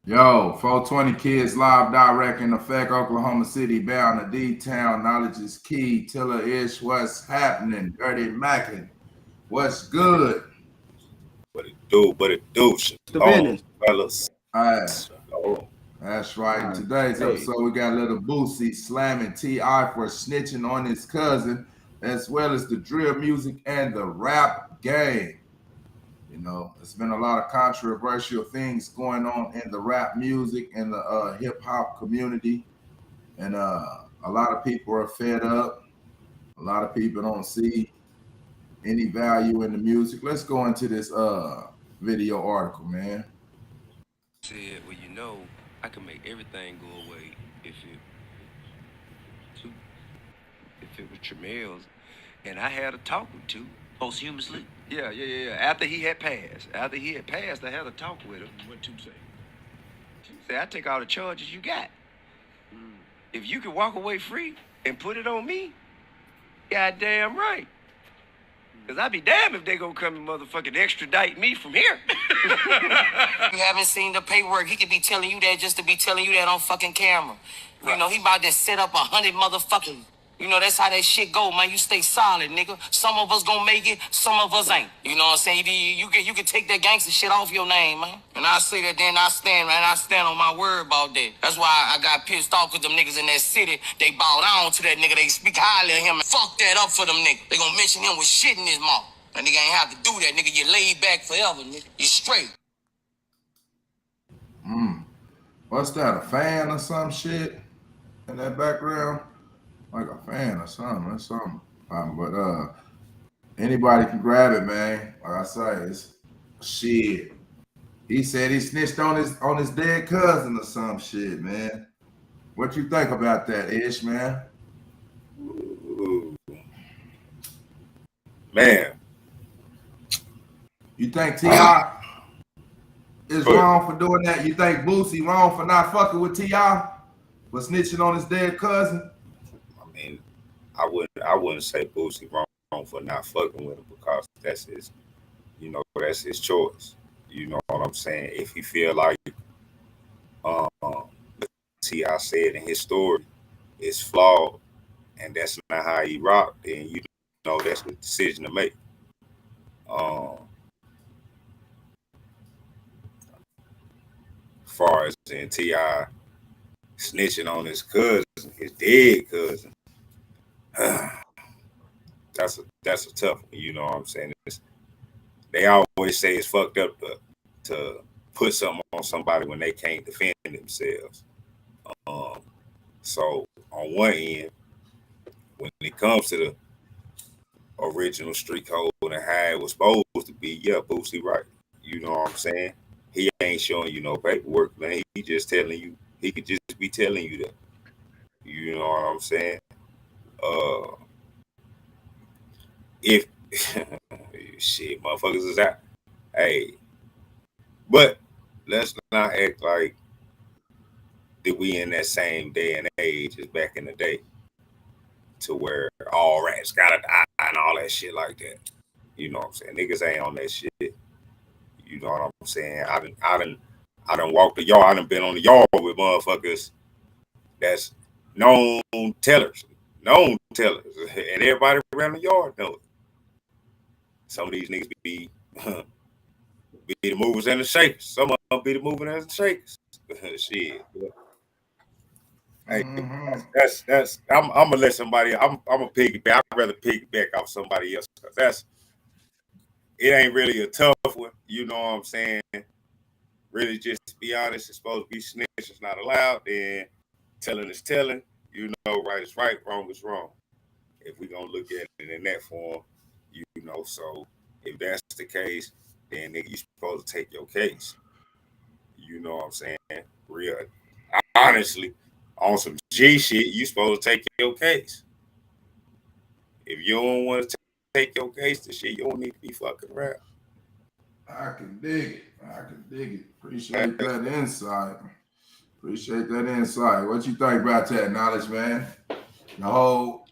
Yo, 420 Kids live direct in effect, Oklahoma City bound to D-Town. Knowledge is key. Tiller Ish, what's happening? Dirty Mackin, what's good? What it do? The business. Fellas. All right. That's right. In today's episode, we got a little Boosie slamming T.I. for snitching on his cousin, as well as the drill music and the rap game. You know, there's been a lot of controversial things going on in the rap music and the hip hop community. And a lot of people are fed up. A lot of people don't see any value in the music. Let's go into this video article, man. Said, well, you know, I can make everything go away if it was Tramel's, and I had a talk with two. Posthumously? Yeah. After he had passed, I had a talk with him. What to say? She said, I take all the charges you got. If you can walk away free and put it on me, goddamn right. Because I'd be damned if they gonna come and motherfucking extradite me from here. You haven't seen the paperwork. He could be telling you that just to be telling you that on fucking camera. You know, he about to set up 100 motherfucking... You know, that's how that shit go, man. You stay solid, nigga. Some of us gonna make it, some of us ain't. You know what I'm saying? You can take that gangster shit off your name, man. And I say that, then I stand on my word about that. That's why I got pissed off with them niggas in that city. They bow down to that nigga. They speak highly of him and fuck that up for them niggas. They gonna mention him with shit in his mouth. And nigga ain't have to do that, nigga. You laid back forever, nigga. You straight. What's that, a fan or some shit in that background? Like a fan or something. That's something. But anybody can grab it, man. Like I say, it's shit. He said he snitched on his dead cousin or some shit, man. What you think about that, Ish, man? Ooh. Man. You think T.I. is wrong for doing that? You think Boosie wrong for not fucking with T.I. for snitching on his dead cousin? I mean, I wouldn't say Boosie wrong for not fucking with him, because that's his, that's his choice. You know what I'm saying? If he feel like T.I. said in his story is flawed and that's not how he rocked, then that's the decision to make. Far as in T.I. snitching on his cousin, his dead cousin, that's a tough one. You know what I'm saying? They always say it's fucked up to put something on somebody when they can't defend themselves. So on one end, when it comes to the original street code and how it was supposed to be, yeah, Boosie right. You know what I'm saying? He ain't showing you no paperwork, man. He just telling you. He could just be telling you that. You know what I'm saying? If shit, motherfuckers is out. Hey, but let's not act like that we in that same day and age as back in the day, to where all rats gotta die and all that shit like that. You know what I'm saying? Niggas ain't on that shit. You know what I'm saying? I done walked the yard. I done been on the yard with motherfuckers that's known tellers, and everybody around the yard know it. Some of these niggas be Be the movers and the shakers. Some of them be the movers and the shakers. Shit. Hey, that's. I'm gonna let somebody. I'm a piggyback. I'd rather piggyback off somebody else because it ain't really a tough one. You know what I'm saying? Really, just to be honest, it's supposed to be snitch. It's not allowed. Then telling is telling. You know, right is right, wrong is wrong. If we gonna look at it in that form, you know. So if that's the case, then nigga, you supposed to take your case. You know what I'm saying? Real, honestly, on some G shit, you supposed to take your case. If you don't want to take your case, the shit, you don't need to be fucking around. I can dig it. I can dig it. Appreciate that insight. Appreciate that insight. What you think about that knowledge, man? The whole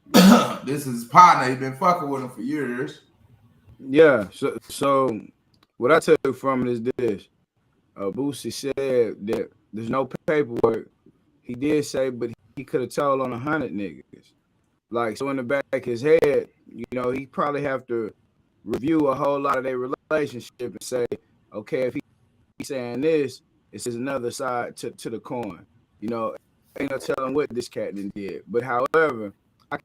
this is his partner. He been fucking with him for years. Yeah. So what I took from it is this. Boosie said that there's no paperwork. He did say, but he could have told on 100 niggas. Like, so in the back of his head, you know, he probably have to review a whole lot of their relationship and say, okay, if he's saying this, it's another side to the coin. You know, ain't no telling what this cat did. But however, I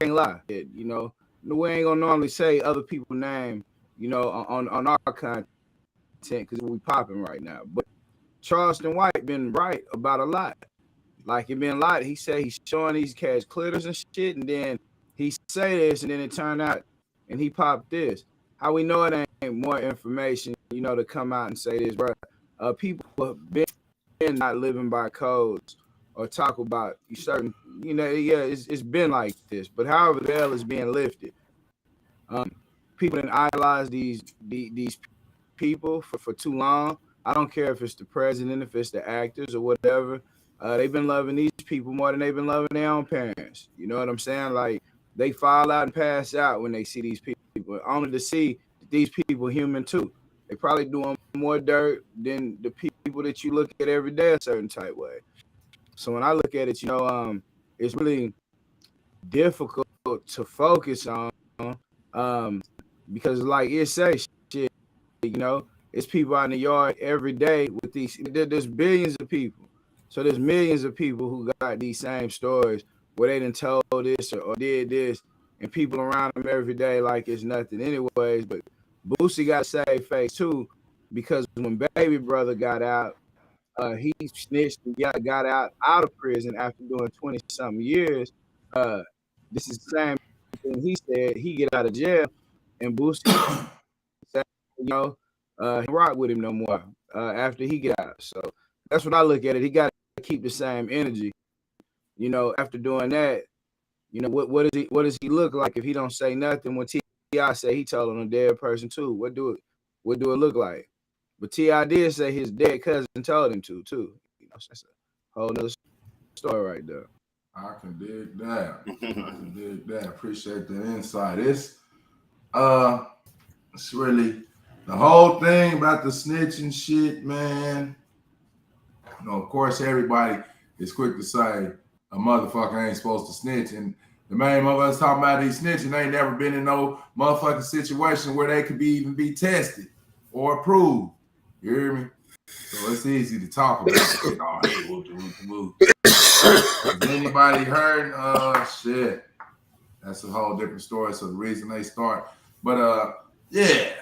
can't lie. You know, we ain't gonna normally say other people's name, you know, on our content because we popping right now. But Charleston White been right about a lot. Like it been a lot. He said he's showing these cats clitters and shit, and then he say this, and then it turned out, and he popped this. How we know it ain't more information, you know, to come out and say this, bro. People have been not living by codes or talk about certain, you know, yeah, it's been like this. But however the hell is being lifted, people didn't idolize these people for too long. I don't care if it's the president, if it's the actors or whatever. They've been loving these people more than they've been loving their own parents. You know what I'm saying? Like they fall out and pass out when they see these people, only to see that these people human too. They probably doing more dirt than the people that you look at every day a certain type way. So when I look at it, you know, it's really difficult to focus on because like it says shit, you know, it's people out in the yard every day with these. There's billions of people. So there's millions of people who got these same stories where they done told this or did this, and people around them every day like it's nothing anyways. But Boosie got to save face too, because when Baby Brother got out, he snitched and got out of prison after doing 20-something years. This is the same thing he said. He get out of jail, and Boosie said, you know, he rock with him no more after he get out. So that's what I look at it. He got to keep the same energy. You know, after doing that, you know, what does he look like if he don't say nothing when T.I. say he told on a dead person too? What do it look like? But T.I. did say his dead cousin told him to too. You know, so that's a whole nother story right there. I can dig that. I can dig that. Appreciate the insight. It's really the whole thing about the snitching shit, man. You know, of course, everybody is quick to say a motherfucker ain't supposed to snitch. And the main motherfuckers talking about these snitching, they ain't never been in no motherfucking situation where they could even be tested or approved. You hear me? So it's easy to talk about shit. Oh, hey, whoop. Has anybody heard? Shit. That's a whole different story. So the reason they start. But yeah.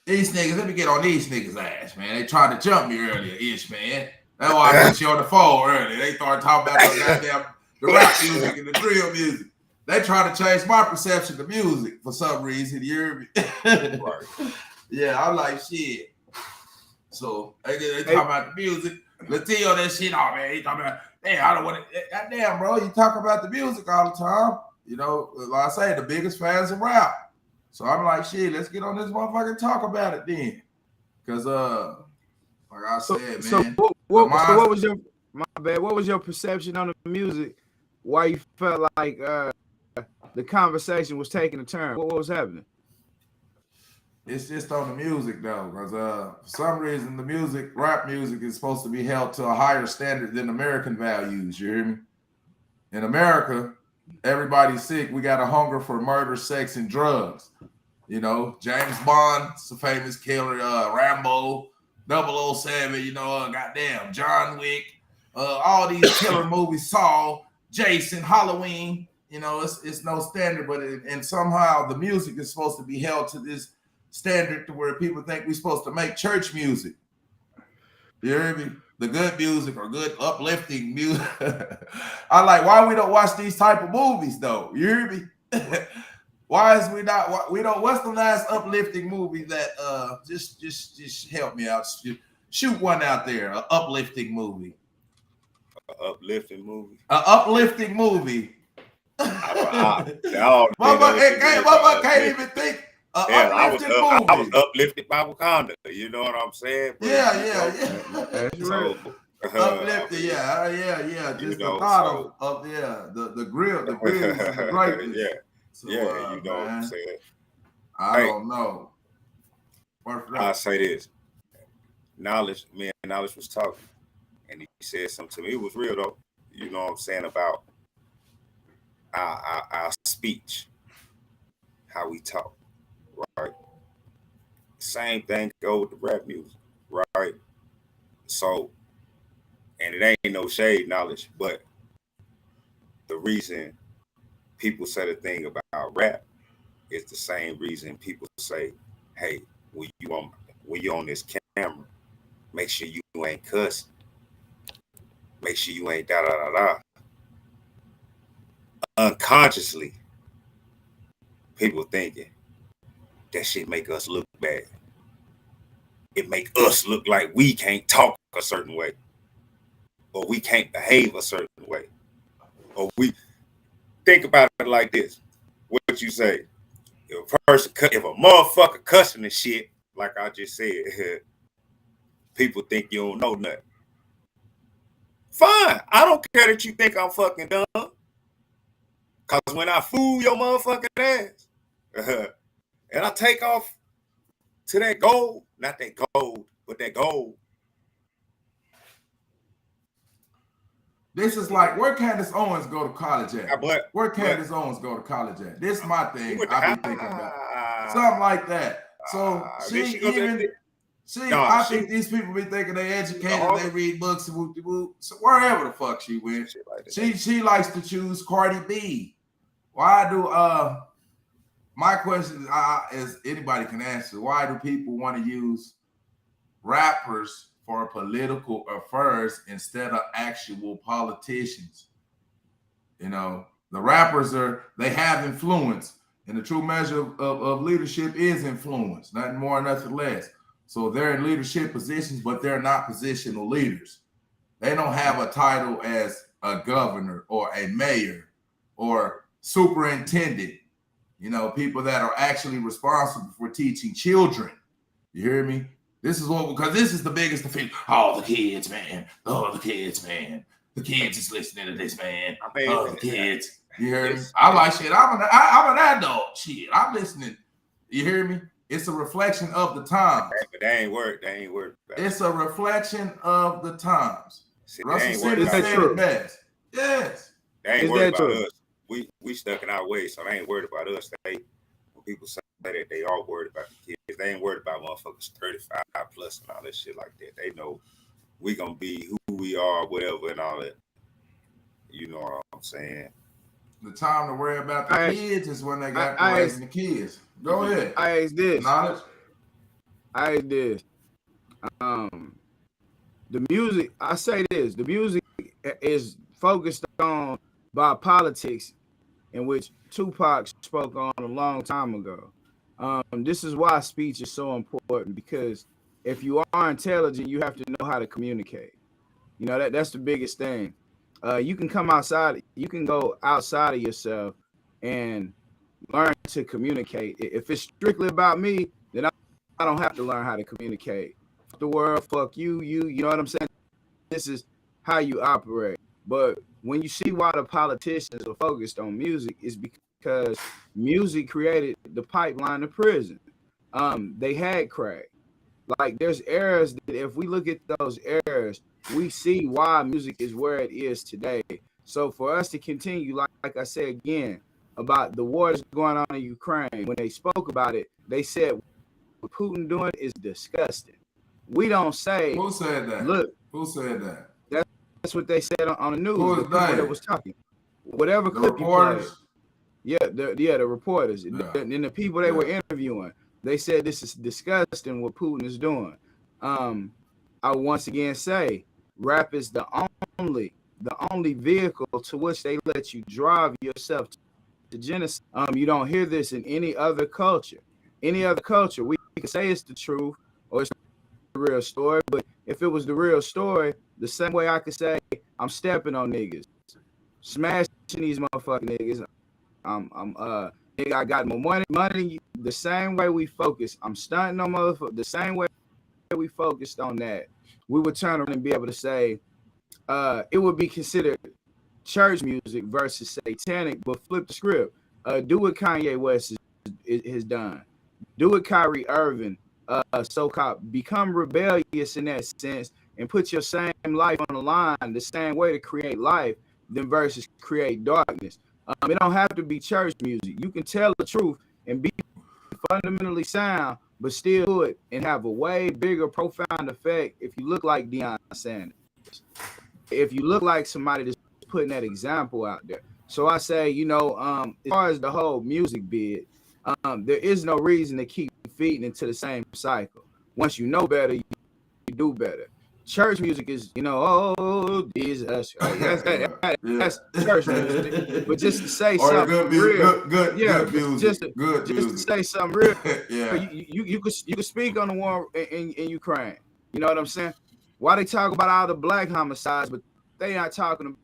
These niggas, let me get on these niggas' ass, man. They tried to jump me earlier, man. That's why I put you on the phone earlier. They started talking about the rap music and the drill music. They try to change my perception of music for some reason. You hear me? Right. Yeah, I'm like, shit. So they talking about the music. Latino, that shit, oh man, he talking about, damn, I don't want to, goddamn, bro, you talk about the music all the time. You know, like I say, the biggest fans of rap. So I'm like, shit, let's get on this motherfucker and talk about it then. Because, like I said, man. So what was your, my bad, what was your perception on the music? Why you felt like the conversation was taking a turn? What was happening? It's just on the music, though. Because for some reason, the music, rap music, is supposed to be held to a higher standard than American values. You hear me? In America, everybody's sick. We got a hunger for murder, sex, and drugs. You know, James Bond's a famous killer. Rambo, 007. You know, goddamn John Wick. All these killer movies. Saw, Jason, Halloween. You know, it's no standard, but and somehow the music is supposed to be held to this standard to where people think we're supposed to make church music. You hear me? The good music or good uplifting music. I like why we don't watch these type of movies though. You hear me? Why is we not? We don't. What's the last uplifting movie that? Just help me out. Shoot one out there. An uplifting movie. An uplifting movie. An uplifting movie. Mama can't even think. I was uplifted by Wakanda. You know what I'm saying? But, yeah. So, uplifted, yeah. Just the thought of the grill, the grills, and the greatness. Yeah. So, you know man, what I'm saying? I don't know. I'll say this. Knowledge was talking, and he said something to me. It was real though. You know what I'm saying about our speech, how we talk, right? Same thing go with the rap music, right? So, and it ain't no shade knowledge, but the reason people say the thing about rap is the same reason people say, "Hey, when you on this camera, make sure you ain't cussing. Make sure you ain't da da da da." Unconsciously, people thinking that shit make us look bad. It make us look like we can't talk a certain way, or we can't behave a certain way, or we think about it like this. What you say? If a motherfucker cussing and shit, like I just said, people think you don't know nothing. Fine, I don't care that you think I'm fucking dumb. Cause when I fool your motherfucking ass, and I take off to that gold, not that gold, but that gold. This is like where Candace Owens go to college at? Where Candace Owens go to college at? This is my thing. I be thinking about something like that. So I think these people be thinking they educated, they read books, so wherever the fuck she went, she likes to choose Cardi B. Why do my question is anybody can answer? Why do people want to use rappers for political affairs instead of actual politicians? You know, the rappers they have influence, and the true measure of leadership is influence, nothing more, nothing less. So they're in leadership positions, but they're not positional leaders. They don't have a title as a governor or a mayor or superintendent. You know, people that are actually responsible for teaching children. You hear me? This is because this is the biggest defeat. Oh, the kids, man. Oh, the kids, man. The kids is listening to this, man. Oh, the kids. You hear me? I like shit. I'm an adult. Shit, I'm listening. You hear me? It's a reflection of the times. But they ain't worried. They ain't worried about it. It's a reflection of the times. See, Russell Simmons said it best. Yes. They ain't worried about us. We stuck in our ways, so they ain't worried about us. When people say that, they all worried about the kids. They ain't worried about motherfuckers 35 plus and all that shit like that. They know we gonna be who we are, whatever, and all that. You know what I'm saying? The time to worry about the kids is when they got raising the kids. Go ahead. I ask this. Knowledge. I ask this. The music. I say this. The music is focused on by politics, in which Tupac spoke on a long time ago. This is why speech is so important, because if you are intelligent, you have to know how to communicate. You know, that's the biggest thing. You can come outside, you can go outside of yourself and learn to communicate. If it's strictly about me, then I don't have to learn how to communicate. Fuck the world, fuck you, you know what I'm saying? This is how you operate. But when you see why the politicians are focused on music, is because music created the pipeline to prison. They had crack. Like, there's eras that if we look at those eras, we see why music is where it is today. So for us to continue, like I said again, about the war that's going on in Ukraine, when they spoke about it, they said what Putin doing is disgusting. We don't say. Who said that? Look, who said that? That's what they said on the news. Who The is people they? that was talking, whatever The clip reporters? you played. The reporters Yeah. and the people they were interviewing. They said this is disgusting what Putin is doing. I once again say, rap is the only vehicle to which they let you drive yourself to genocide. You don't hear this in any other culture. Any other culture, we can say it's the truth or it's the real story. But if it was the real story, the same way I could say I'm stepping on niggas, smashing these motherfucking niggas. Nigga, I got more money than you. The same way we focus, I'm stunting on motherfuckers. The same way we focused on that, we would turn around and be able to say, it would be considered church music versus satanic, but flip the script. Do what Kanye West has done. Do what Kyrie Irving, so-called become rebellious in that sense and put your same life on the line the same way to create life than versus create darkness. It don't have to be church music. You can tell the truth and be fundamentally sound, but still do it and have a way bigger, profound effect if you look like Deion Sanders. If you look like somebody that's putting that example out there. So I say, as far as the whole music bid, there is no reason to keep feeding into the same cycle. Once you know better, you do better. Church music is, oh, Jesus. That's church music. But just to say something real. Good music. Just to say something real. Yeah. You could speak on the war in Ukraine. You know what I'm saying? Why they talk about all the black homicides, but they not talking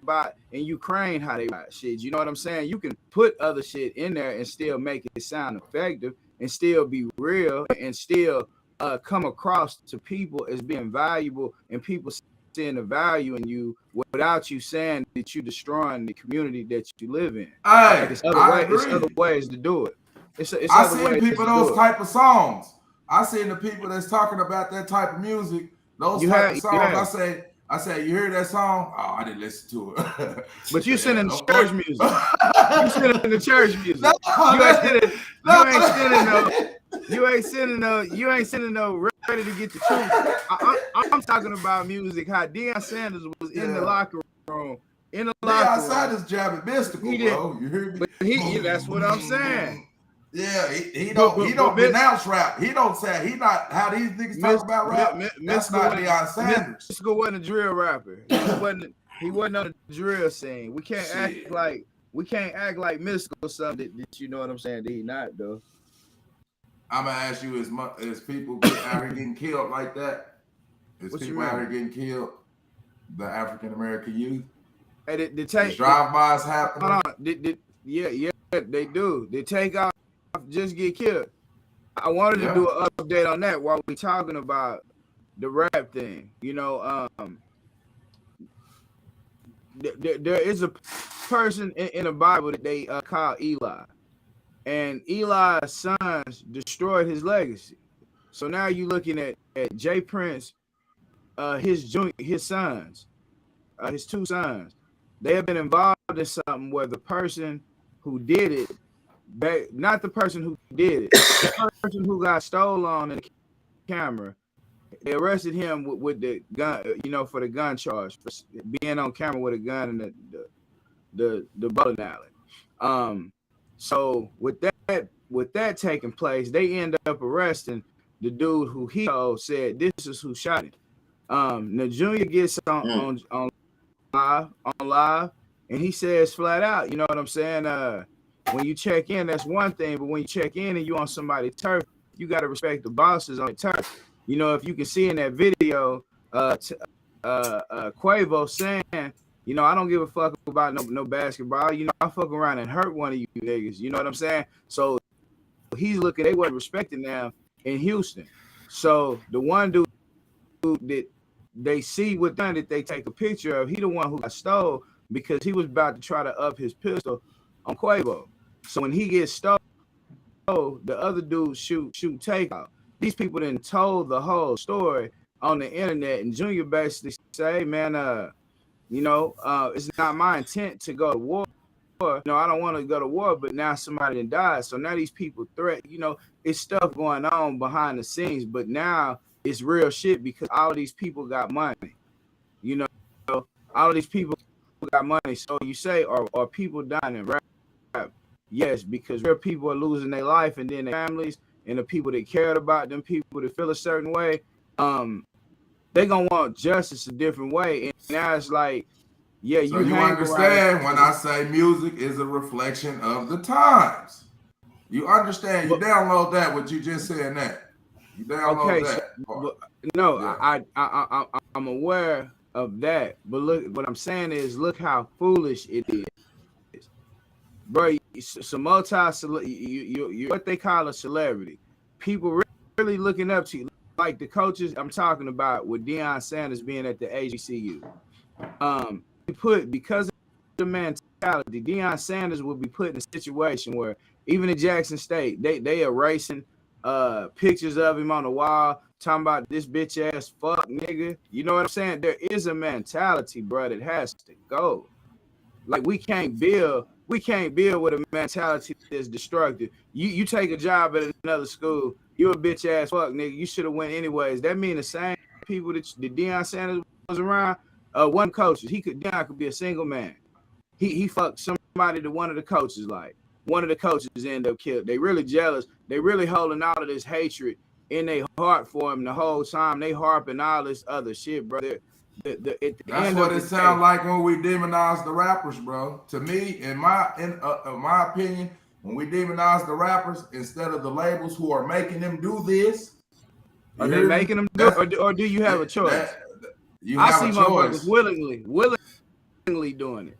about in Ukraine how they write shit. You know what I'm saying? You can put other shit in there and still make it sound effective and still be real and still come across to people as being valuable and people seeing the value in you without you saying that you're destroying the community that you live in. Hey, it's other ways to do it. I seen people those type of songs. I seen the people that's talking about that type of music. Those type of songs. I say, you hear that song? Oh, I didn't listen to it. But you sending the church music. You sending the church music. You ain't sending no ready to get the truth. I'm talking about music. How Deion Sanders was in the locker room. Deion Sanders jabbing mystical, bro. You hear me? But that's what I'm saying. Yeah, he don't denounce rap. He don't say he not how these niggas talk about rap. That's not Deion Sanders. Mystical wasn't a drill rapper. He wasn't on the drill scene. We can't act like Mystical something that you know what I'm saying. That he not though. I'm gonna ask you, as people out here getting killed like that, as people out here getting killed, the African American youth, the drive-bys happen. Hold on. Yeah, they do. They take off, just get killed. I wanted to do an update on that while we talking about the rap thing. There is a person in the Bible that they call Eli. And Eli's sons destroyed his legacy. So now you're looking at Jay Prince, his sons, his two sons. They have been involved in something where the person who did it, not the person who did it, the person who got stolen on in the camera, they arrested him with the gun, for the gun charge, for being on camera with a gun in the bowling alley. So with that taking place, they end up arresting the dude who he said this is who shot him. Now Junior gets on live, and he says flat out, you know what I'm saying? When you check in, that's one thing, but when you check in and you on somebody's turf, you got to respect the bosses on the turf. If you can see in that video, Quavo saying, I don't give a fuck about no basketball. I fuck around and hurt one of you niggas. You know what I'm saying? So he's looking, they wasn't respecting them in Houston. So the one dude that they see with them that they take a picture of, he the one who got stole because he was about to try to up his pistol on Quavo. So when he gets stole, the other dude shoot takeout. These people then told the whole story on the internet, and Junior basically say, hey, man, it's not my intent to go to war I don't want to go to war, but now somebody done died. So now these people it's stuff going on behind the scenes, but now it's real shit because all of these people got money. All of these people got money. So you say, are people dying in rap? Yes, because real people are losing their life, and then their families and the people that cared about them, people that feel a certain way, they gonna want justice a different way. And now it's like, yeah, so you understand when I say music is a reflection of the times. You understand? You download that. What you just said that. You download that. Yeah. I'm aware of that, but look, what I'm saying is, look how foolish it is, bro. Some you what they call a celebrity. People really looking up to you, like the coaches I'm talking about with Deion Sanders being at the HBCU. Because of the mentality, Deion Sanders will be put in a situation where even in Jackson State, they erasing pictures of him on the wall, talking about this bitch ass fuck nigga. You know what I'm saying? There is a mentality, bro, that has to go. Like we can't build with a mentality that's destructive. You take a job at another school, you a bitch ass fuck nigga. You should have went anyways. That mean the same people that Deion Sanders was around. One coach, Deion could be a single man. He fucked somebody that one of the coaches like. One of the coaches end up killed. They really jealous. They really holding all of this hatred in their heart for him the whole time. They harping all this other shit, brother. That's what it sounds like when we demonize the rappers, bro. To me, in my opinion, when we demonize the rappers instead of the labels who are making them do this, are they making them do it, or do you have a choice? I see motherfuckers willingly doing it.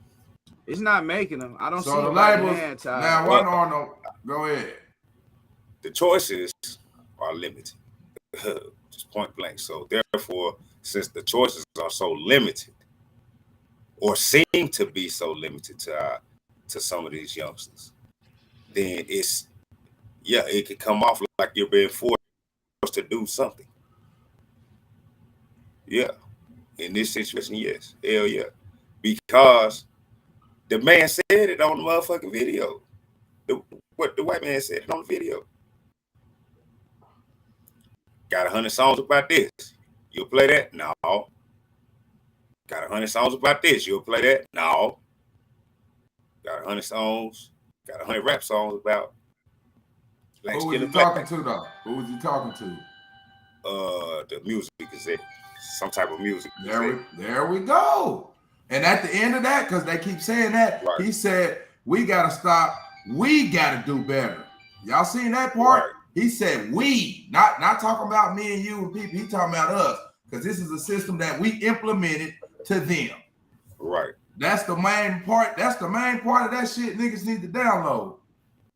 It's not making them. I don't see the labels. Now, one Arnold, go ahead. The choices are limited, just point blank. So therefore, since the choices are so limited, or seem to be so limited to some of these youngsters, then it can come off like you're being forced to do something. Yeah. In this situation, yes. Hell yeah. Because the man said it on the motherfucking video. What the white man said it on the video. Got 100 songs about this. You'll play that? No. Got 100 songs about this. You'll play that? No. Got 100 songs. Got 100 rap songs about. Who was he talking to though? Who was he talking to? The music is it. Some type of music. There we go. And at the end of that, because they keep saying that, right. He said, we got to stop. We got to do better. Y'all seen that part? Right. He said we, not talking about me and you and people. He talking about us, because this is a system that we implemented to them. Right. That's the main part. That's the main part of that shit niggas need to download.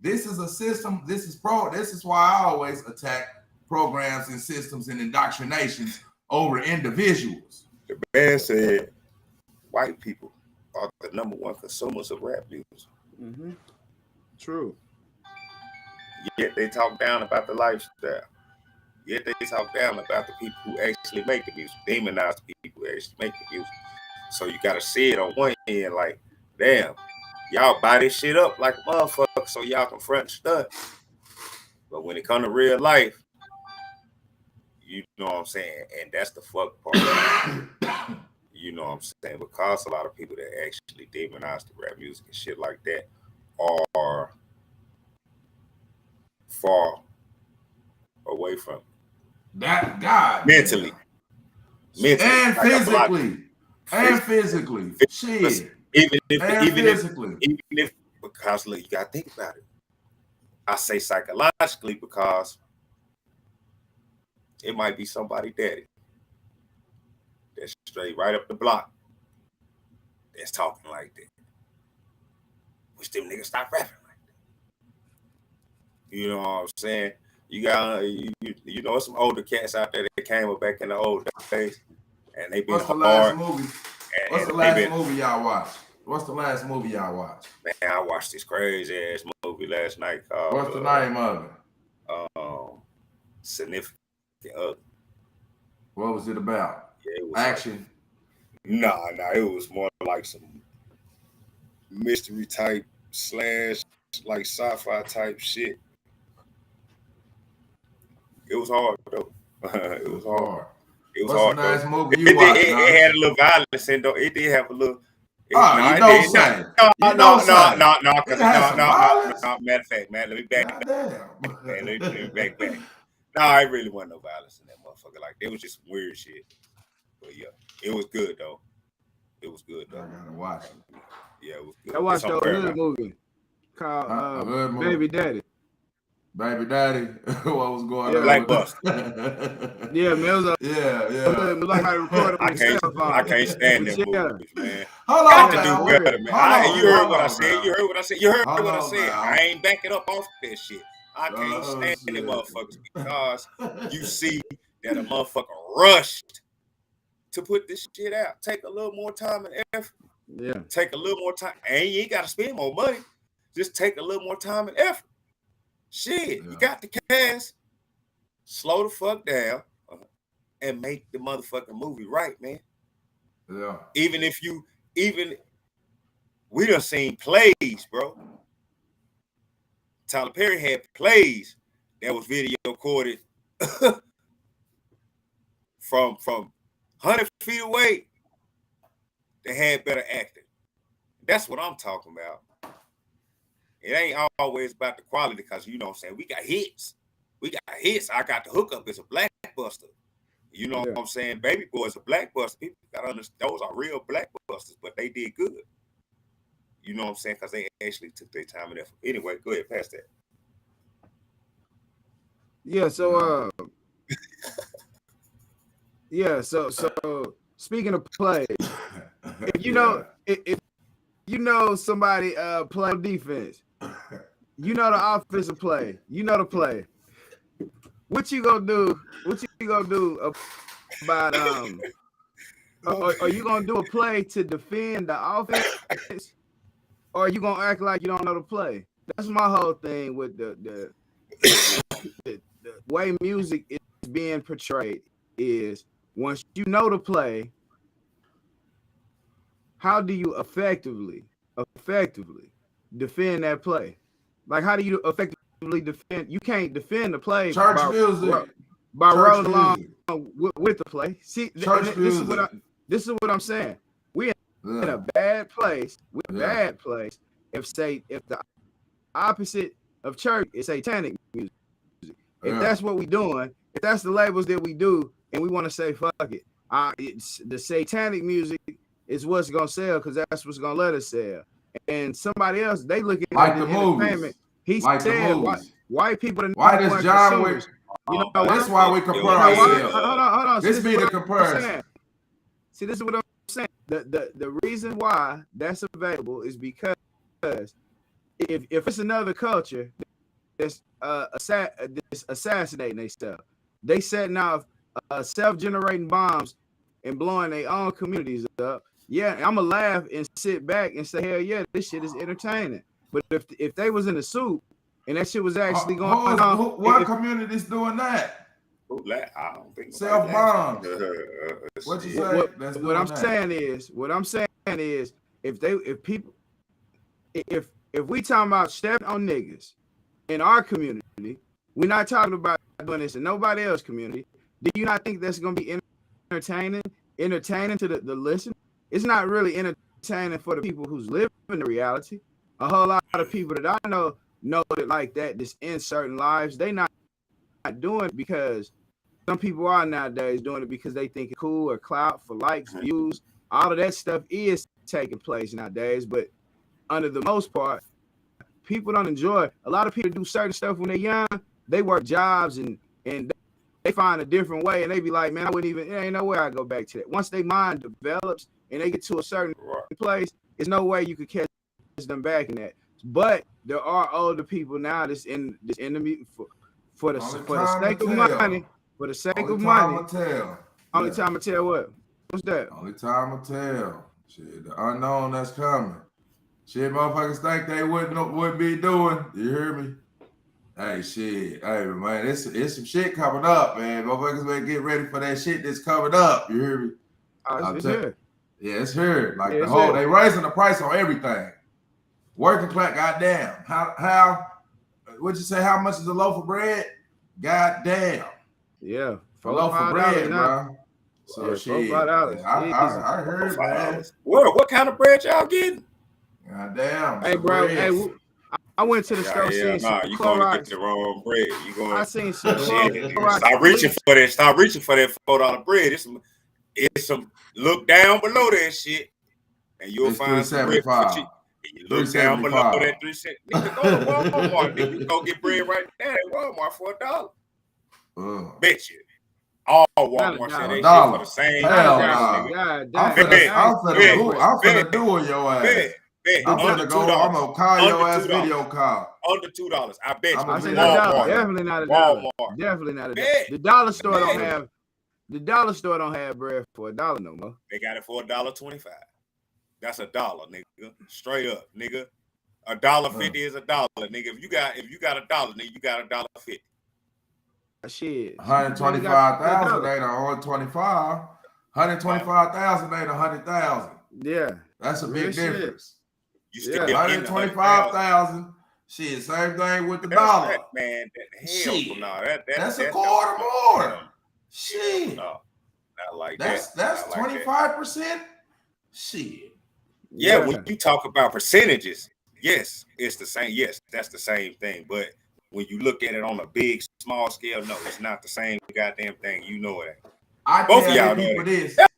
This is a system. This is why I always attack programs and systems and indoctrinations over individuals. The man said white people are the #1 consumers of rap music. Mm-hmm. True. Yet they talk down about the lifestyle. Yet they talk down about the people who actually make the music. Demonize the people who actually make the music. So you gotta see it on one end like, damn, y'all buy this shit up like a motherfucker so y'all can front stuff. But when it comes to real life, you know what I'm saying? And that's the fuck part. You know what I'm saying? Because a lot of people that actually demonize the rap music and shit like that are far away from that God mentally and physically. And physically. Shit. Even if because look, you gotta think about it. I say psychologically because it might be somebody daddy that's straight right up the block that's talking like that. Wish them niggas stop rapping like that. You know what I'm saying? You got you know some older cats out there that came up back in the old days, and they been hard. What's the last movie y'all watched? What's the last movie y'all watched? Man, I watched this crazy ass movie last night called. What's the name of it? Significant Other. What was it about? Yeah, it was action. Like, nah, it was more like some mystery type slash like sci-fi type shit. It was hard though. It was hard. It was What's hard the nice though. movie you watched? It had a little violence in though. It did have a little. You don't say. No. Violence? No. Matter of fact, man, let me back God it damn. up. Man, let me back. No, it really wasn't no violence in that motherfucker. Like, there was just some weird shit. But yeah, it was good though. It was good though. I gotta watch it. Yeah, it was good. I watched a hood movie called Baby Daddy. Baby Daddy, what was going on? Blackbuster. Yeah, man, it was yeah. Like how to record I can't stand that movie, man. Hold Got on, to man. do better, man. You heard what I said. You heard what I said. You heard what I said. Now. I ain't backing up off that shit. I can't stand them motherfuckers because you see that a motherfucker rushed to put this shit out. Take a little more time and effort. Yeah. Take a little more time. And you ain't got to spend more money. Just take a little more time and effort. Shit, you got the cash. Slow the fuck down and make the motherfucking movie right, man. Yeah. Even we done seen plays, bro. Tyler Perry had plays that was video recorded from 100 feet away. They had better acting. That's what I'm talking about. It ain't always about the quality because, you know what I'm saying, we got hits. I got the hookup as a blackbuster. You know what I'm saying? Baby Boy is a blackbuster. People got to understand those are real blackbusters, but they did good. You know what I'm saying? Because they actually took their time and effort. Anyway, go ahead, pass that. Yeah, so so speaking of plays, if you know somebody play defense, you know the offensive play, you know the play. What you gonna do? What you gonna do about are you gonna do a play to defend the offense, or are you gonna act like you don't know the play? That's my whole thing with the way music is being portrayed is once you know the play, how do you effectively defend that play? Like, how do you effectively defend? You can't defend the play by rolling along with the play. See, this is what I'm saying. We're in a bad place. Bad place. If the opposite of church is satanic music. If that's what we're doing, if that's the labels that we do, and we want to say fuck it, it's the satanic music is what's gonna sell because that's what's gonna let us sell. And somebody else, they look at like the entertainment. Movies. He like said white people. Why does John Wick? You know, that's why we compare ourselves. Hold on. This be the comparison. See, this is what I'm saying. The reason why that's available is because if it's another culture that's assassinating themselves, they setting off self-generating bombs and blowing their own communities up. Yeah, I'm gonna laugh and sit back and say, hell yeah, this shit is entertaining. But if they was in a suit and that shit was actually going on, what community's doing that? I don't think self bombs. What you say? What I'm saying is, if we talking about stepping on niggas in our community, we're not talking about doing this in nobody else's community. Do you not think that's gonna be entertaining to the listener? It's not really entertaining for the people who's living the reality. A whole lot of people that I know it like that. Just in certain lives, they not doing it because some people are nowadays doing it because they think it's cool or clout for likes, views. All of that stuff is taking place nowadays, but under the most part, people don't enjoy it. A lot of people do certain stuff when they're young. They work jobs and they find a different way, and they be like, man, there ain't no way I go back to that. Once their mind develops and they get to a certain place, there's no way you could catch them back in that. But there are older people now that's in the for the sake of money. For the sake of money. Only time I tell what? What's that? Only time I tell. Shit, the unknown that's coming. Shit, motherfuckers think they wouldn't be doing. You hear me? Hey, shit. Hey, man, it's some shit coming up, man. Motherfuckers better get ready for that shit that's coming up. You hear me? It's here. Yeah, it's here. Like they raising the price on everything. Working class, goddamn. How? What'd you say? How much is a loaf of bread? Goddamn. Yeah, A loaf of bread, bro. So yeah, shit. $4-5. I heard, man. What kind of bread y'all getting? Goddamn. Hey, bro. Hey, I went to the store. You going to get the wrong bread. You going? I seen some shit. Stop reaching for that. Stop reaching for that $4 bread. It's some look down below that shit, and you'll find some bread for cheap. You look down below that 3 cents. Nigga, go to Walmart. Nigga, you go get bread right now at Walmart for $1. Bet you. All Walmart said they shit for the same price. I'm finna do it your ass. I'm gonna call your ass video call. Under $2. I bet you. I say definitely not a dollar. Definitely not a dollar. The dollar store don't have. The dollar store don't have bread for $1 no more. They got it for $1.25. That's $1, nigga. Straight up, nigga. $1.50 is $1, nigga. If you got $1, nigga, you got $1.50. Shit. 125,000 ain't 125. 125,000 ain't 100,000. Yeah. That's a big difference. You still 125,000. Shit, same thing with the dollar. Man, shit. No, that's a quarter more. Shit. No, not like that's that. That's 25%. Shit. Yeah, when you talk about percentages, yes, it's the same. Yes, that's the same thing. But when you look at it on a big, small scale, no, it's not the same goddamn thing. You know it. Both of y'all people this. Stop.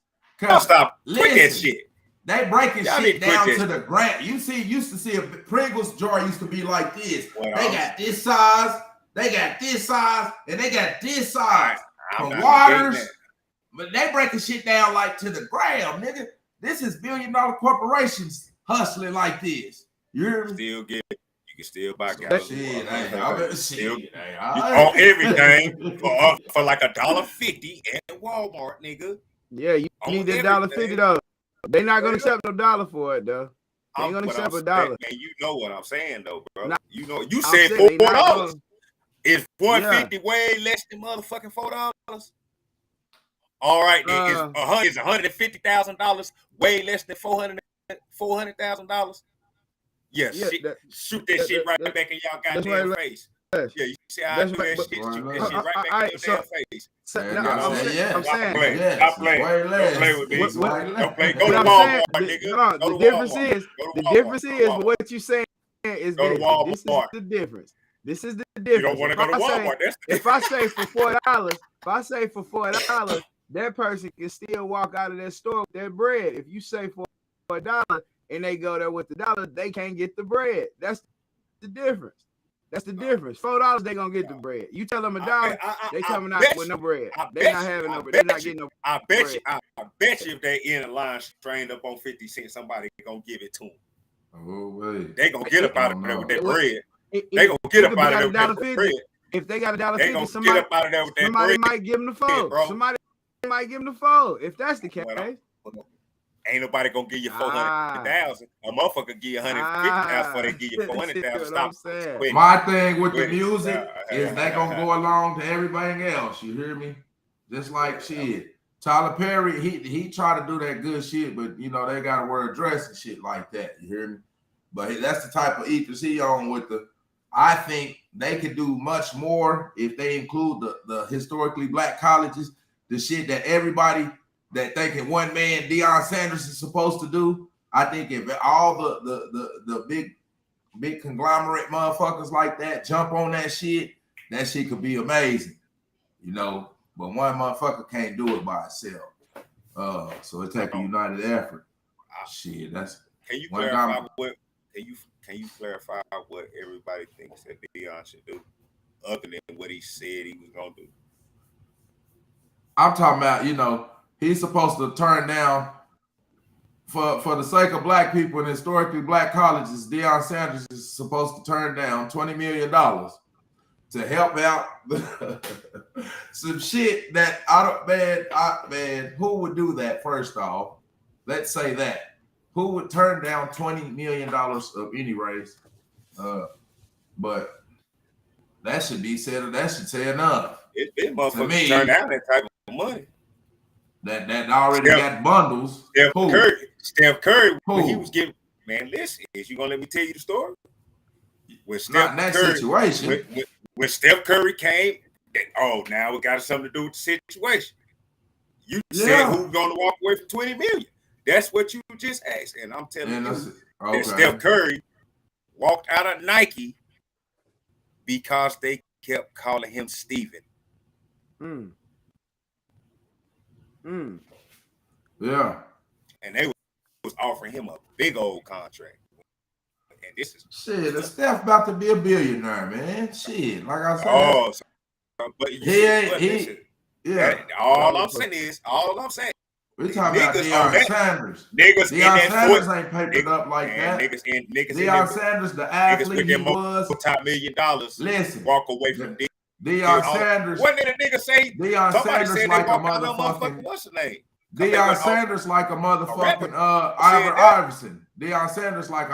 Quit that shit. They breaking shit down to the ground. Used to see a Pringles jar used to be like this. They got this size, they got this size, and they got this size. For waters, but they breaking shit down like to the ground, nigga. This is billion-dollar corporations hustling like this. You can still buy gas. On everything for like $1.50 at Walmart, nigga. Yeah, you need that $1.50 though. They not gonna accept no $1 for it though. They ain't gonna accept $1. Man, you know what I'm saying though, bro. You said $4. Is $1.50 way less than motherfucking $4? All right, then is $150,000 way less than $400,000? Yeah, shoot that shit right back in y'all goddamn face. Yeah, you see how I do that shit? Shoot that shit right back in your damn face. I'm saying, stop playing. Don't play with me. Don't play. Go to Walmart, nigga. The difference is what you saying is this. This is the difference. This is the difference. You don't want to go to Walmart. If I say for $4, that person can still walk out of that store with their bread. If you say for $1 and they go there with the $1, they can't get the bread. That's the difference. That's the difference. $4, they gonna get the bread. You tell them $1, they coming out with no bread. They not having no bread. They not getting no bread. I bet you if they in a line strained up on 50 cents, somebody gonna give it to them. Oh wait. They gonna get up out of there with that bread. They gonna get up out of there with that bread. If they got $1.50, they gonna get up out of there with that bread. Somebody might give them the phone. Somebody might give them the phone. If that's the case. Ain't nobody gonna give you 400,000. A motherfucker give you 150,000 before they give you 400,000. Stop. My thing with the music is they gonna go along to everything else. You hear me? Just like shit. Tyler Perry, he tried to do that good shit, but you know they gotta wear a dress and shit like that. You hear me? But that's the type of ethos he on with the. I think they could do much more if they include the historically black colleges, the shit that everybody that thinking one man Deion Sanders is supposed to do. I think if all the big conglomerate motherfuckers like that jump on that shit could be amazing, you know. But one motherfucker can't do it by itself. So it takes a united effort. Shit, that's. Can you clarify Can you clarify what everybody thinks that Deion should do, other than what he said he was gonna do? I'm talking about, you know. He's supposed to turn down, for the sake of black people and historically black colleges, Deion Sanders is supposed to turn down $20 million to help out some shit that man, who would do that first off? Let's say that. Who would turn down $20 million of any race? But that should be said, that should say enough. It motherfuckers turn down that type of money. That already got bundles. Steph Curry, when he was Man, listen, is you gonna let me tell you the story? When Not in that situation. When Steph Curry came, now it got something to do with the situation. You said who's gonna walk away from $20 million? That's what you just asked, and I'm telling you that Steph Curry walked out of Nike because they kept calling him Steven. Yeah. And they was offering him a big old contract. And this is shit. The Steph about to be a billionaire, man. Shit, like I said. Oh, but all I'm saying. We're talking about Deion Sanders. Niggas Deion Sanders ain't papered up like that. Deion Sanders, the athlete he was, $multi-million. Listen, walk away from Deion Sanders. What did a nigga say? Deion Sanders like a motherfucking. What's the name? Deion Sanders like a motherfucking Iverson. Deion Sanders like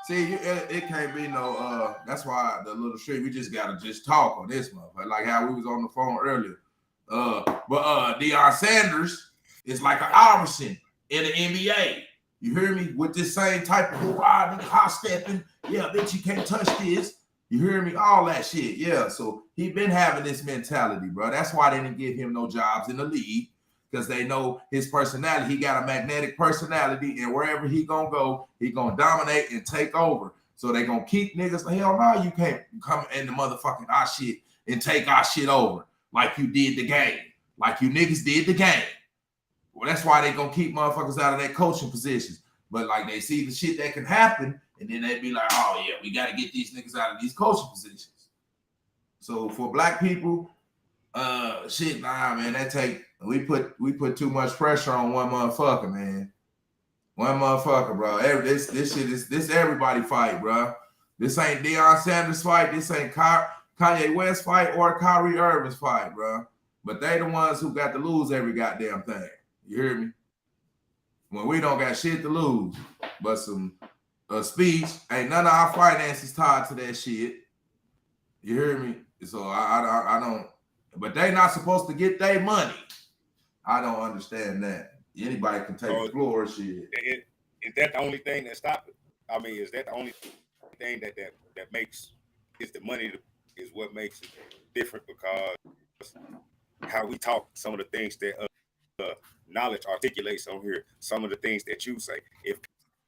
it can't be no that's why the little shit we just gotta just talk on this motherfucker. Like how we was on the phone earlier. But Deion Sanders is like an Iverson in the NBA. You hear me? With this same type of hot stepping. Yeah, bitch, you can't touch this. You hear me? All that shit. Yeah. So he been having this mentality, bro. That's why they didn't give him no jobs in the league. Because they know his personality. He got a magnetic personality, and wherever he gonna go, he gonna dominate and take over. So they gonna keep niggas. Hell no, you can't come in the motherfucking our shit and take our shit over like you did the game, like you niggas did the game. Well, that's why they gonna keep motherfuckers out of their coaching positions. But like they see the shit that can happen, and then they be like, oh yeah, we gotta get these niggas out of these coaching positions. So for black people, shit, nah, man, we put too much pressure on one motherfucker, man. One motherfucker, bro. This shit is everybody fight, bro. This ain't Deion Sanders fight. This ain't Kanye West fight or Kyrie Irving's fight, bro. But they the ones who got to lose every goddamn thing. You hear me? When we don't got shit to lose, but some speech, ain't none of our finances tied to that shit. You hear me? So I don't. But they not supposed to get their money. I don't understand that. Anybody can take the floor and shit. Is that the only thing that stopped it? I mean, is that the only thing that makes is the money is what makes it different? Because how we talk, some of the things that knowledge articulates on here, some of the things that you say. If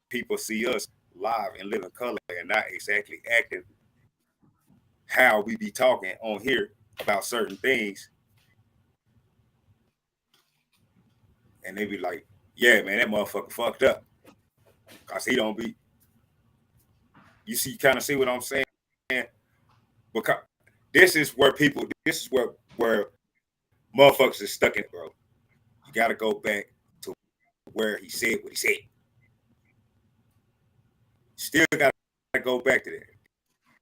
people see us live and live in color and not exactly acting how we be talking on here about certain things, and they be like, yeah, man, that motherfucker fucked up. Because he don't be. You see, kind of see what I'm saying? Because this is where motherfuckers is stuck in it, bro. You got to go back to where he said what he said. Still got to go back to that.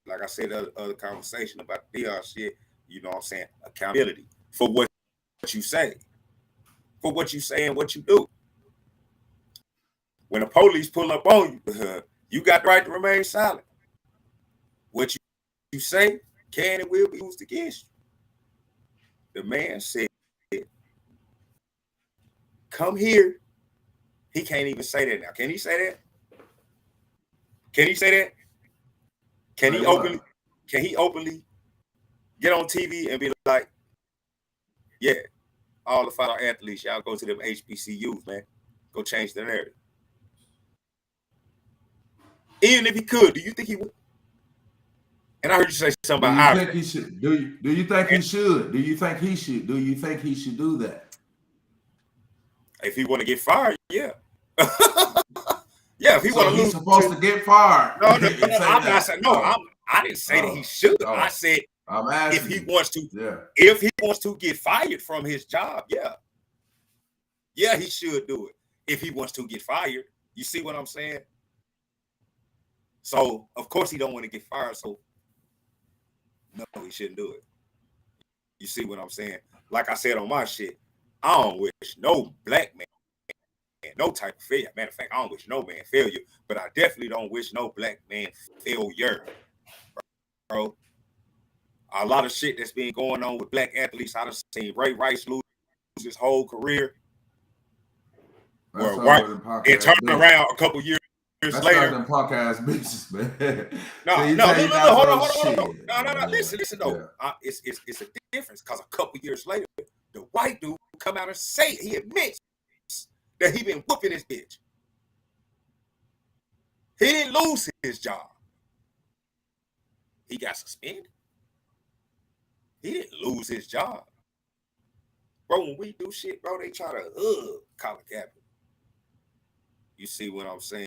Like I said, other conversation about the DR shit, you know what I'm saying? Accountability for what you say. For what you say and what you do. When the police pull up on you, you got the right to remain silent. What you say can and will be used against you. The man said, come here. He can't even say that now. Can he say that? Can he say that? Can he openly get on TV and be like, yeah, all the 5 athletes, y'all go to them HBCUs, man. Go change the narrative. Even if he could, do you think he would? And I heard you say something about do you think he should? Do you think he should? Do you think he should? Do you think he should do that? If he want to get fired, yeah. Yeah, if he want to lose, he's supposed to get fired. No, I'm not saying I didn't say that he should. I said if he wants to get fired from his job, yeah, he should do it. If he wants to get fired, you see what I'm saying? So of course he don't want to get fired. So no, he shouldn't do it. You see what I'm saying? Like I said on my shit, I don't wish no black man no type of failure. Matter of fact, I don't wish no man failure, but I definitely don't wish no black man failure, bro. A lot of shit that's been going on with black athletes. I done seen Ray Rice lose his whole career. And turn around a couple years That's later. not them punk ass bitches, man. No, So no, hold on. shit. No. Listen though. Yeah. It's a difference because a couple years later, the white dude come out and say it. He admits that he been whooping his bitch. He didn't lose his job. He got suspended. He didn't lose his job. Bro, when we do shit, bro, they try to Colin Kaepernick. You see what I'm saying?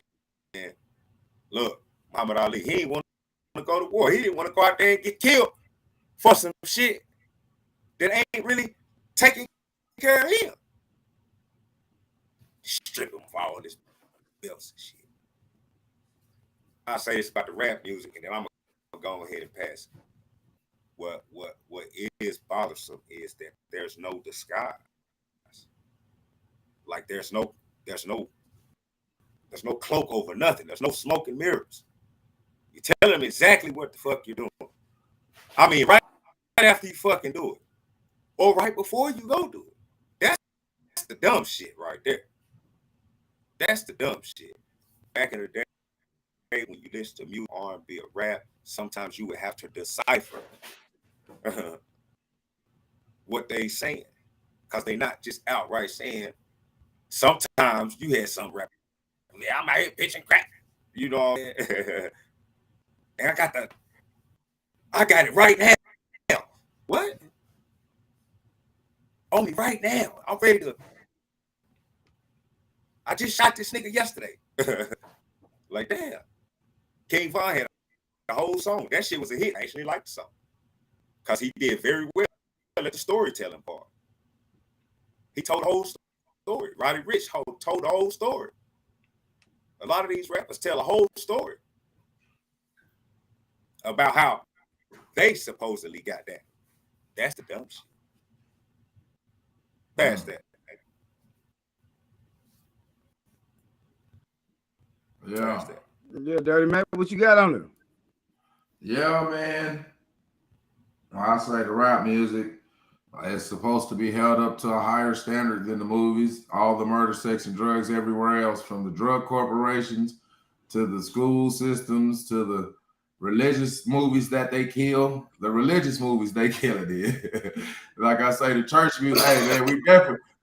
Look, Muhammad Ali, he didn't want to go to war. He didn't want to go out there and get killed for some shit that ain't really taking care of him. Strip him of all this belts and shit. I'll say this about the rap music, and then I'm gonna go ahead and pass it. What is bothersome is that there's no disguise. Like there's no cloak over nothing. There's no smoke and mirrors. You tell them exactly what the fuck you're doing. I mean, right after you fucking do it, or right before you go do it. That's the dumb shit right there. That's the dumb shit. Back in the day, when you listen to music, R&B, or rap, sometimes you would have to decipher what they saying, because they not just outright saying. Sometimes you had some rap. Yeah, I'm out here pitching crack. You know, and I got it right now. What? On me right now. I'm ready to. I just shot this nigga yesterday. Like, damn. King Von had a whole song. That shit was a hit. I actually liked the song. Because he did very well at the storytelling part. He told the whole story. Roddy Ricch told the whole story. A lot of these rappers tell a whole story about how they supposedly got that. That's the dumb shit. Past that. Yeah. Yeah, Dirty Mac, what you got on there? Yeah, man. I say the rap music is supposed to be held up to a higher standard than the movies. All the murder, sex, and drugs everywhere else, from the drug corporations to the school systems to the religious movies that they kill. The religious movies they kill it in. Like I say, the church music. Hey man,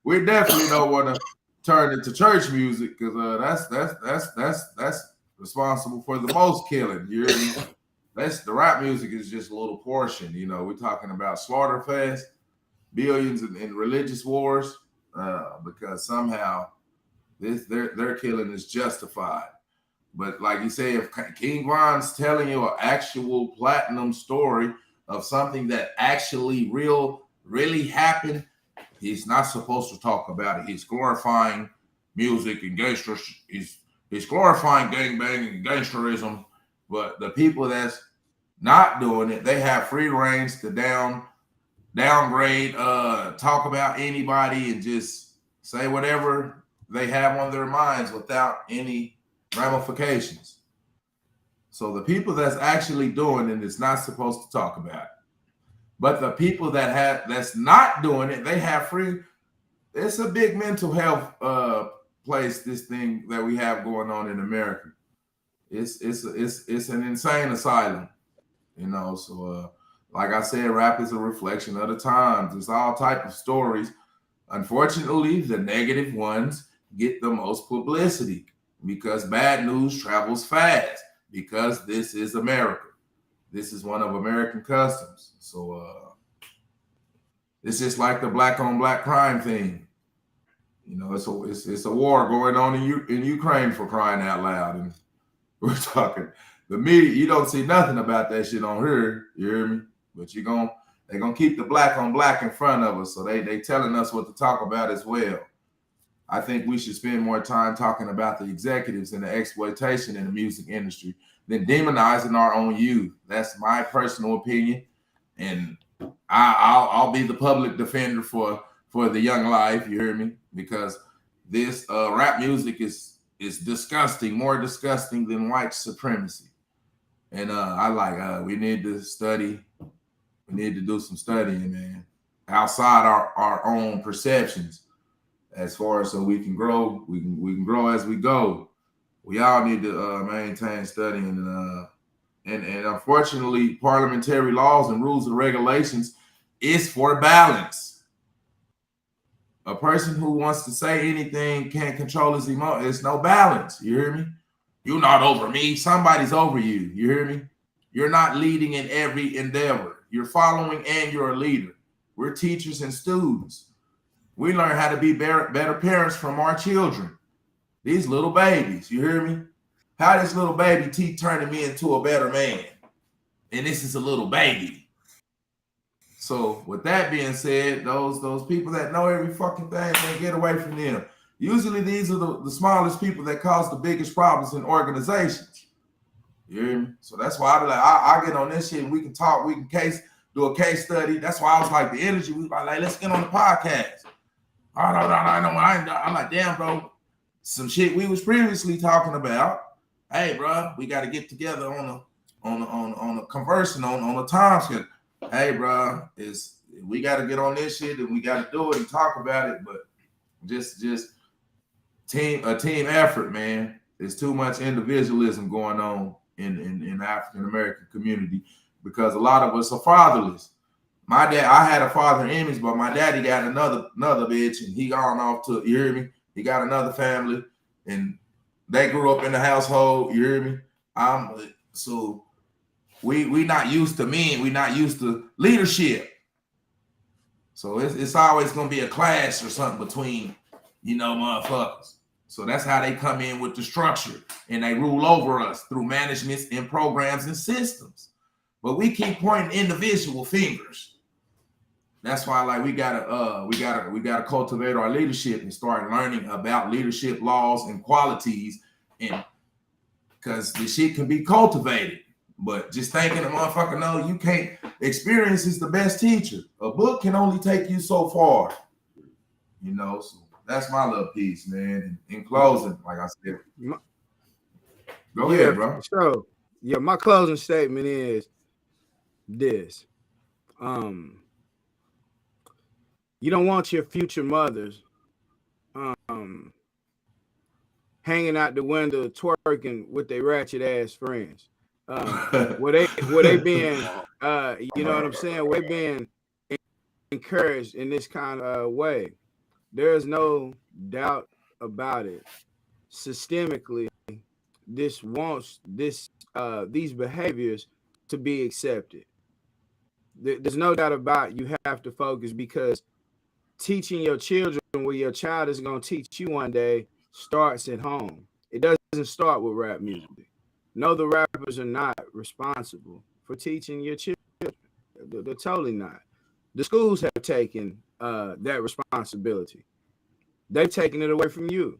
we definitely don't want to turn it to church music, because that's responsible for the most killing. You hear me? The rap music is just a little portion. You know, we're talking about Slaughterfest, billions in religious wars, because somehow their killing is justified. But like you say, if King Von's telling you an actual platinum story of something that actually really happened, he's not supposed to talk about it. He's glorifying music and gangsters. He's glorifying gangbanging and gangsterism. But the people that's not doing it, they have free range to downgrade, talk about anybody and just say whatever they have on their minds without any ramifications. So the people that's actually doing it is not supposed to talk about it. But the people that's not doing it, they have free. It's a big mental health place, this thing that we have going on in America. It's an insane asylum, you know. So like I said, rap is a reflection of the times. There's all type of stories. Unfortunately, the negative ones get the most publicity because bad news travels fast, because this is America. This is one of American customs. So it's just like the black on black crime thing. You know, it's a war going on in Ukraine, for crying out loud. And we're talking the media. You don't see nothing about that shit on here. You hear me? But they're gonna keep the black on black in front of us. So they telling us what to talk about as well. I think we should spend more time talking about the executives and the exploitation in the music industry than demonizing our own youth. That's my personal opinion, and I'll be the public defender for the young life. You hear me? Because this rap music is disgusting, more disgusting than white supremacy. And we need to study. We need to do some studying, man, outside our own perceptions, as far as so we can grow. We can grow as we go. we all need to maintain studying and unfortunately, parliamentary laws and rules and regulations is for balance. A person who wants to say anything can't control his emotion. It's no balance. You hear me? You're not over me. Somebody's over you. You hear me? You're not leading in every endeavor. You're following and you're a leader. We're teachers and students. We learn how to be better parents from our children. These little babies, you hear me? How this little baby teeth turning me into a better man. And this is a little baby. So with that being said, those people that know every fucking thing, man, get away from them. Usually these are the smallest people that cause the biggest problems in organizations. You hear me? So that's why I be like, I get on this shit. We can talk. We can do a case study. That's why I was like, the energy. We like, let's get on the podcast. I'm like, damn, bro. Some shit we was previously talking about. Hey, bro, we got to get together on a conversing on a time schedule. Hey, bro, we got to get on this shit and we got to do it and talk about it. But just a team effort, man. There's too much individualism going on in the African American community because a lot of us are fatherless. My dad, I had a father image, but my daddy got another bitch, and he gone off to, you hear me? He got another family, and they grew up in the household. You hear me? So we not used to men. We not used to leadership. So it's always gonna be a clash or something between, motherfuckers. So that's how they come in with the structure, and they rule over us through managements and programs and systems. But we keep pointing individual fingers. That's why, like, we gotta cultivate our leadership and start learning about leadership laws and qualities, and because the shit can be cultivated. But just thinking a motherfucker, no, you can't. Experience is the best teacher. A book can only take you so far. So that's my little piece, man. In closing, like I said, go ahead, bro. So, my closing statement is this. You don't want your future mothers hanging out the window twerking with their ratchet ass friends. Were they being you know what I'm saying? Were they being encouraged in this kind of way? There's no doubt about it. Systemically, this wants these behaviors to be accepted. There's no doubt about it. You have to focus because teaching your children what your child is going to teach you one day starts at home. It doesn't start with rap music. No, the rappers are not responsible for teaching your children. They're totally not. The schools have taken that responsibility. They've taken it away from you.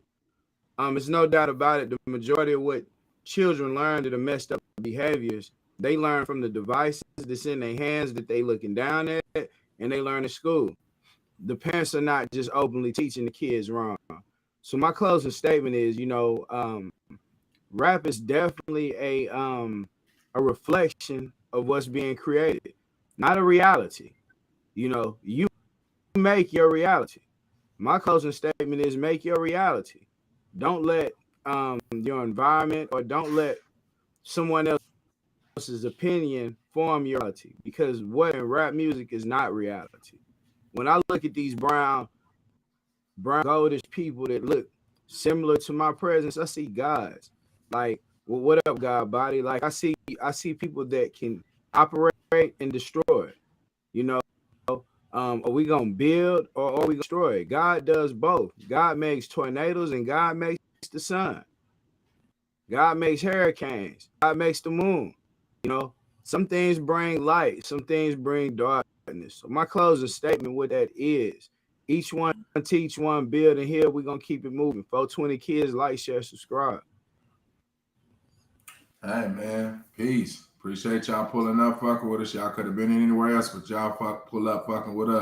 There's no doubt about it. The majority of what children learn that are messed up behaviors, they learn from the devices that's in their hands that they looking down at, and they learn in school. The parents are not just openly teaching the kids wrong. So my closing statement is, rap is definitely a reflection of what's being created, not a reality. You make your reality. My closing statement is make your reality. Don't let your environment or don't let someone else's opinion form your reality, because what in rap music is not reality. When I look at these brown goldish people that look similar to my presence, I see gods. Like, well, what up, God body? Like, I see people that can operate and destroy. Are we gonna build or are we gonna destroy? God does both. God makes tornadoes and God makes the sun. God makes hurricanes. God makes the moon. Some things bring light, some things bring darkness. So my closing statement with that is each one teach one, build, and heal. We're gonna keep it moving. 420 kids, like, share, subscribe. Hey, man, peace. Appreciate y'all pulling up fucking with us. Y'all could have been anywhere else, but y'all pull up fucking with us.